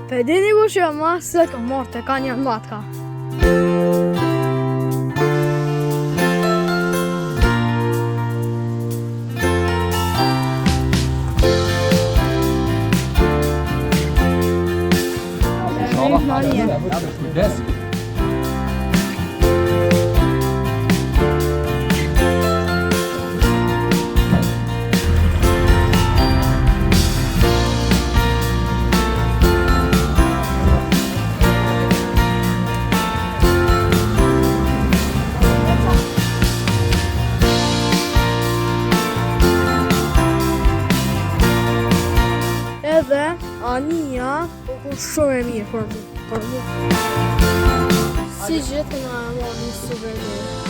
Për dini ku që ma se të morte ka një matka. Kujdes. Edhe Ania u shumë e mirë për mu. Si gjithë nga marrë një souvenir.